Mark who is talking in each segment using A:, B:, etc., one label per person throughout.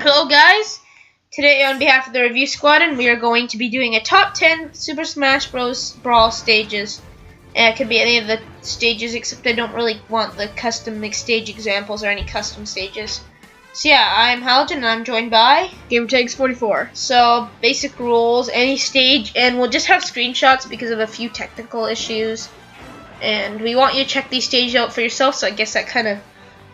A: Hello guys, today on behalf of the Review Squadron, we are going to be doing a top 10 Super Smash Bros. Brawl stages. And it could be any of the stages except I don't really want the custom mixed stage examples or any custom stages. So yeah, I'm Halogen and I'm joined by
B: Gamertagz44.
A: So basic rules, any stage, and we'll just have screenshots because of a few technical issues. And we want you to check these stages out for yourself, so I guess that kind of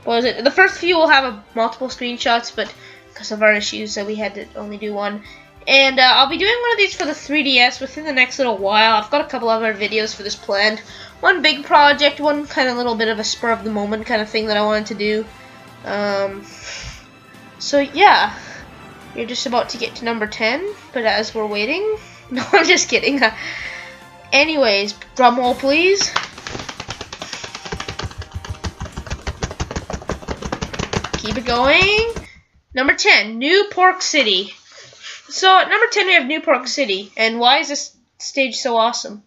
A: was it. The first few will have multiple screenshots, but because of our issues, so we had to only do one. And I'll be doing one of these for the 3DS within the next little while. I've got a couple other videos for this planned. One big project, one kind of little bit of a spur of the moment kind of thing that I wanted to do. So yeah, you're just about to get to number 10, but as we're waiting, no, I'm just kidding. Anyways, drum roll please. Keep it going. Number 10, New Pork City. So at number 10 we have New Pork City. And why is this stage so awesome?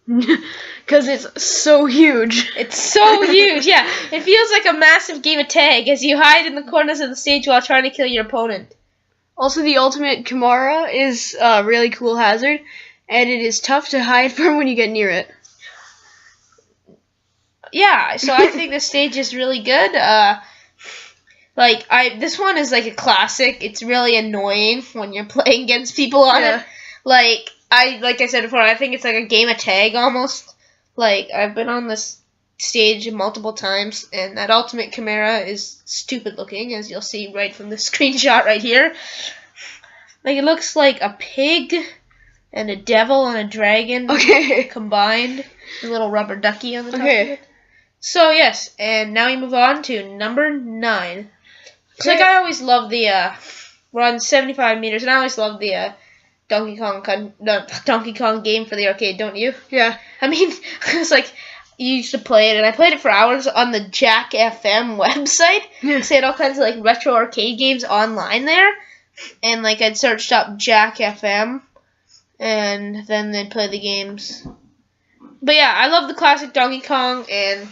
B: Because it's so huge.
A: It's so huge, yeah. It feels like a massive game of tag as you hide in the corners of the stage while trying to kill your opponent.
B: Also, the ultimate Kamara is a really cool hazard, and it is tough to hide from when you get near it.
A: Yeah, so I think this stage is really good. This one is like a classic. It's really annoying when you're playing against people on it. Like I said before, I think it's like a game of tag almost. Like, I've been on this stage multiple times, and that ultimate Chimera is stupid looking, as you'll see right from the screenshot right here. Like, it looks like a pig and a devil and a dragon combined. A little rubber ducky on the top of it. So, yes, and now we move on to number 9. So, like, I always love the, we're on 75 meters, and I always love the, Donkey Kong game for the arcade, don't you?
B: Yeah.
A: I mean, it's like, you used to play it, and I played it for hours on the Jack FM website.
B: Yeah.
A: They had all kinds of, like, retro arcade games online there, and, like, I'd searched up Jack FM, and then they'd play the games. But, yeah, I love the classic Donkey Kong, and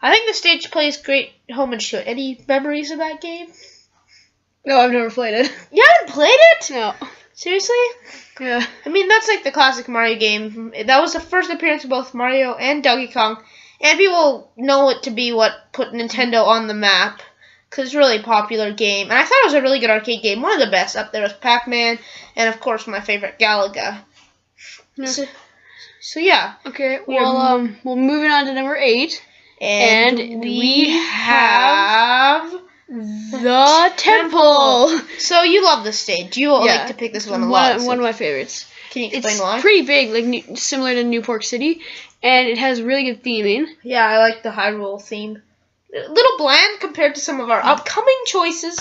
A: I think the stage plays great homage to it. Any memories of that game?
B: No, I've never played it.
A: You haven't played it?
B: No.
A: Seriously?
B: Yeah.
A: I mean, that's like the classic Mario game. That was the first appearance of both Mario and Donkey Kong. And people know it to be what put Nintendo on the map. Because it's a really popular game. And I thought it was a really good arcade game. One of the best. Up there was Pac-Man. And, of course, my favorite, Galaga.
B: Yeah.
A: So yeah.
B: Okay, well, we're moving on to number 8. And we have the temple.
A: So you love this stage. You like to pick this one a lot.
B: One of my favorites.
A: Can you explain why?
B: It's pretty big, like similar to New Pork City, and it has really good theming.
A: Yeah, I like the Hyrule theme. A little bland compared to some of our upcoming choices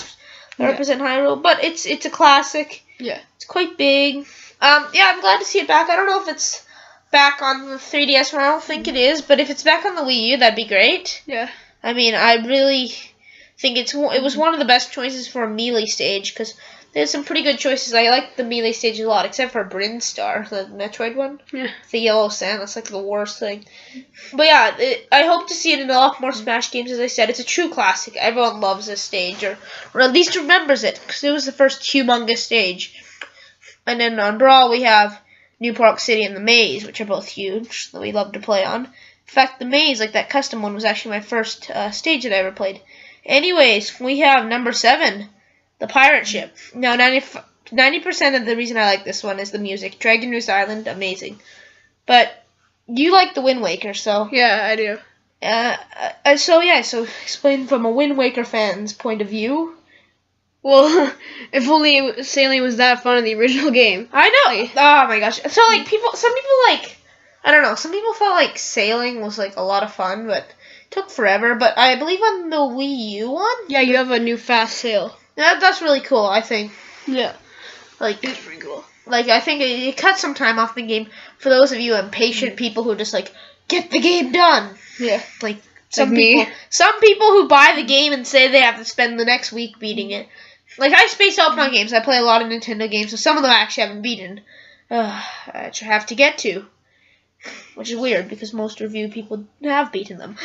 A: that represent Hyrule, but it's a classic.
B: Yeah.
A: It's quite big. Yeah, I'm glad to see it back. I don't know if it's back on the 3DS, I don't think it is, but if it's back on the Wii U, that'd be great.
B: Yeah.
A: I mean, I really think it was one of the best choices for a Melee stage, because there's some pretty good choices. I like the Melee stage a lot, except for Brinstar, the Metroid one.
B: Yeah.
A: The yellow sand, that's like the worst thing. But yeah, I hope to see it in a lot more Smash games, as I said. It's a true classic. Everyone loves this stage, or at least remembers it, because it was the first humongous stage. And then on Brawl, we have New Pork City and the Maze, which are both huge, that we love to play on. In fact, the Maze, like that custom one, was actually my first stage that I ever played. Anyways, we have number 7, the pirate ship. Now, 90% of the reason I like this one is the music. Dragon Roost Island, amazing. But you like the Wind Waker, so...
B: Yeah, I do.
A: So explain from a Wind Waker fan's point of view.
B: Well, if only sailing was that fun in the original game.
A: I know. Oh my gosh. So like some people like, I don't know. Some people felt like sailing was like a lot of fun, but it took forever. But I believe on the Wii U one,
B: yeah, you have a new fast sail.
A: That's really cool. I think.
B: Yeah.
A: Like
B: it's pretty cool.
A: Like I think it cuts some time off the game for those of you impatient people who just like get the game done.
B: Yeah.
A: Like some people who buy the game and say they have to spend the next week beating it. Like, I space out on games. I play a lot of Nintendo games, so some of them I actually haven't beaten. I have to get to. Which is weird, because most review people have beaten them.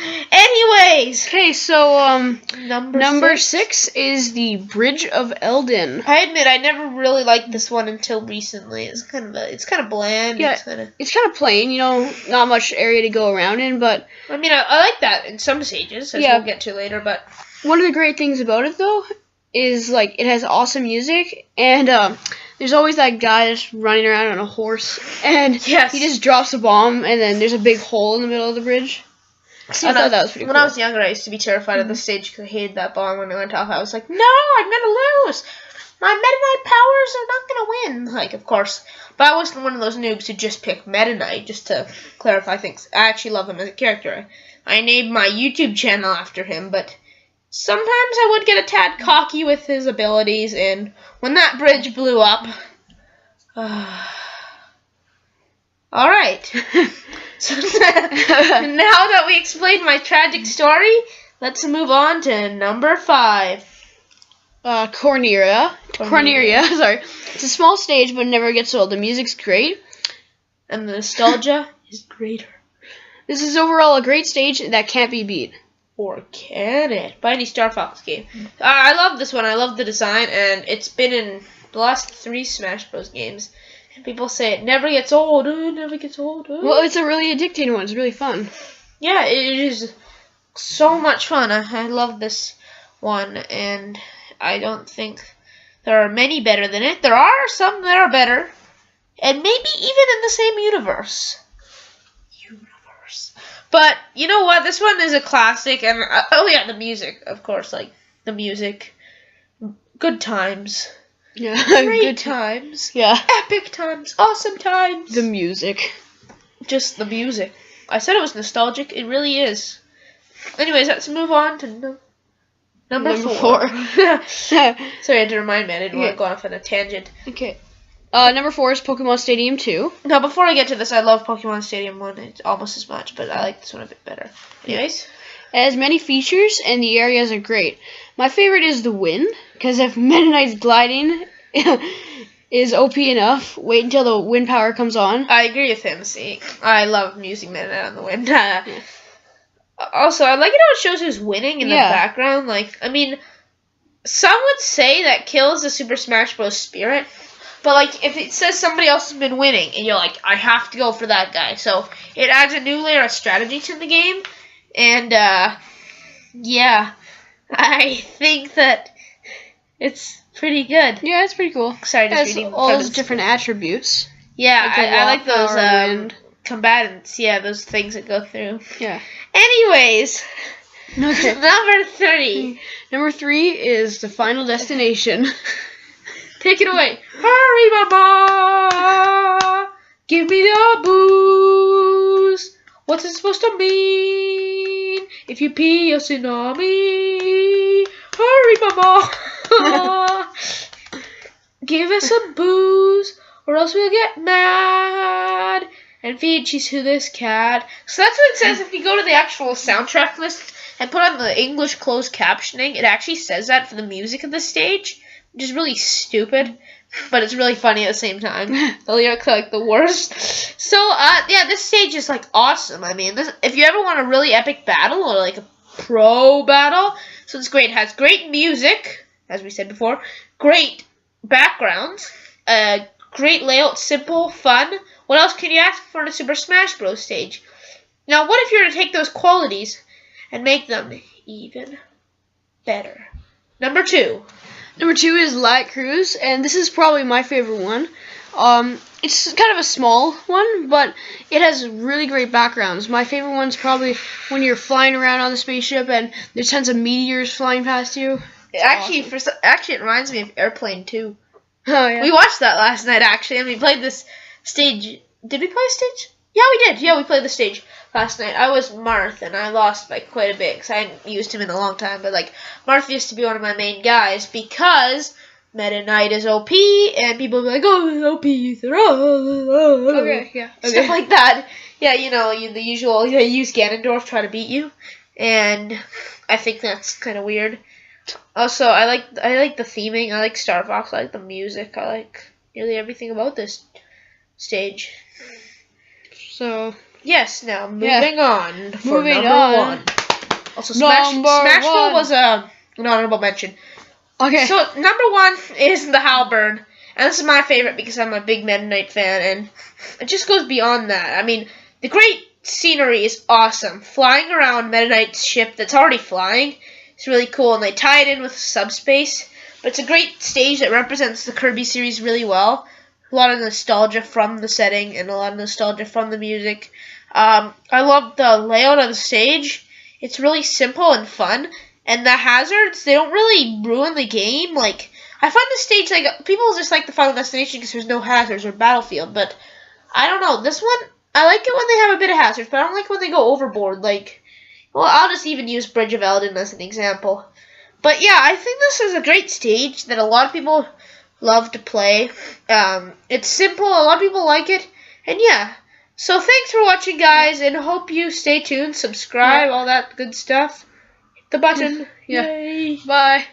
A: Anyways.
B: Okay, so
A: number
B: 6 is the Bridge of Eldin.
A: I admit I never really liked this one until recently. It's kind of bland.
B: Yeah, it's kind of plain. You know, not much area to go around in, but
A: I mean, I like that in some stages, as we'll get to later. But
B: one of the great things about it, though, is like it has awesome music, and there's always that guy just running around on a horse, and he just drops a bomb, and then there's a big hole in the middle of the bridge.
A: See,
B: I thought that was pretty cool.
A: When I was younger, I used to be terrified of the stage because I hated that bomb when it went off. I was like, no, I'm gonna lose. My Meta Knight powers are not gonna win. Like, of course, but I wasn't one of those noobs who just picked Meta Knight. Just to clarify things, I actually love him as a character. I named my YouTube channel after him, but sometimes I would get a tad cocky with his abilities, and when that bridge blew up, alright. So now that we explained my tragic story, let's move on to number 5.
B: Corneria, sorry. It's a small stage, but it never gets old. The music's great.
A: And the nostalgia is greater.
B: This is overall a great stage that can't be beat.
A: Or can it? By any Star Fox game. I love this one. I love the design, and it's been in the last 3 Smash Bros. Games. And people say it never gets old. It never gets old.
B: Well, it's a really addicting one. It's really fun.
A: Yeah, it is so much fun. I love this one, and I don't think there are many better than it. There are some that are better, and maybe even in the same universe. But you know what? This one is a classic, and oh yeah, the music, of course, like the music, good times, great times, epic times, awesome times.
B: The music,
A: just the music. I said it was nostalgic. It really is. Anyways, let's move on to number 4. Sorry, I had to remind me. I didn't want to go off on a tangent.
B: Okay. Number 4 is Pokemon Stadium 2.
A: Now, before I get to this, I love Pokemon Stadium 1. It's almost as much, but I like this one a bit better. Anyways.
B: It has many features, and the areas are great. My favorite is the wind, because if Meta Knight's gliding is OP enough, wait until the wind power comes on.
A: I agree with him. See, I love using Meta Knight on the wind. Also, I like it how it shows who's winning in the background. Like, I mean, some would say that kills the Super Smash Bros. Spirit. But, like, if it says somebody else has been winning, and you're like, I have to go for that guy. So, it adds a new layer of strategy to the game. And, yeah, I think that it's pretty good.
B: Yeah, it's pretty cool.
A: Sorry, just
B: reading
A: reading
B: all those different attributes.
A: Yeah, I like those combatants. Yeah, those things that go through.
B: Yeah.
A: Anyways,
B: okay.
A: Number 3.
B: Number 3 is the Final Destination.
A: Take it away. Hurry, mama! Give me the booze. What's it supposed to mean? If you pee, you'll tsunami. Hurry, mama! Give us some booze, or else we'll get mad and feed cheese to this cat. So that's what it says if you go to the actual soundtrack list and put on the English closed captioning. It actually says that for the music of the stage. Which is really stupid, but it's really funny at the same time. The lyrics are like the worst. So, yeah, this stage is like awesome. I mean, if you ever want a really epic battle or like a pro battle, so it's great. It has great music, as we said before, great backgrounds, great layout, simple, fun. What else can you ask for in a Super Smash Bros. Stage? Now, what if you were to take those qualities and make them even better? Number 2.
B: Number 2 is Light Cruise, and this is probably my favorite one. It's kind of a small one, but it has really great backgrounds. My favorite one's probably when you're flying around on the spaceship and there's tons of meteors flying past you.
A: Actually, it reminds me of Airplane 2.
B: Oh, yeah.
A: We watched that last night, actually, and we played this stage. Did we play a stage? Yeah, we did. Yeah, we played the stage last night. I was Marth, and I lost by quite a bit because I hadn't used him in a long time. But, like, Marth used to be one of my main guys because Meta Knight is OP, and people be like, oh, OP user.
B: Okay, yeah. Okay.
A: Stuff like that. Yeah, you know, the usual, you use Ganondorf, try to beat you. And I think that's kind of weird. Also, I like the theming. I like Star Fox. I like the music. I like nearly everything about this stage.
B: So,
A: yes, now moving on for
B: moving
A: number
B: on.
A: 1. Also, Smash Ball was an honorable mention.
B: Okay.
A: So, number 1 is the Halberd. And this is my favorite because I'm a big Meta Knight fan. And it just goes beyond that. I mean, the great scenery is awesome. Flying around Meta Knight's ship that's already flying is really cool. And they tie it in with subspace. But it's a great stage that represents the Kirby series really well. A lot of nostalgia from the setting and a lot of nostalgia from the music. I love the layout of the stage. It's really simple and fun. And the hazards, they don't really ruin the game. Like, I find the stage, like, people just like the Final Destination because there's no hazards or Battlefield. But, I don't know. This one, I like it when they have a bit of hazards. But I don't like when they go overboard. Like, well, I'll just even use Bridge of Eldin as an example. But, yeah, I think this is a great stage that a lot of people love to play. It's simple. A lot of people like it. And, yeah. So thanks for watching, guys, and hope you stay tuned, subscribe, all that good stuff. Hit the button.
B: Yeah.
A: Yay.
B: Bye.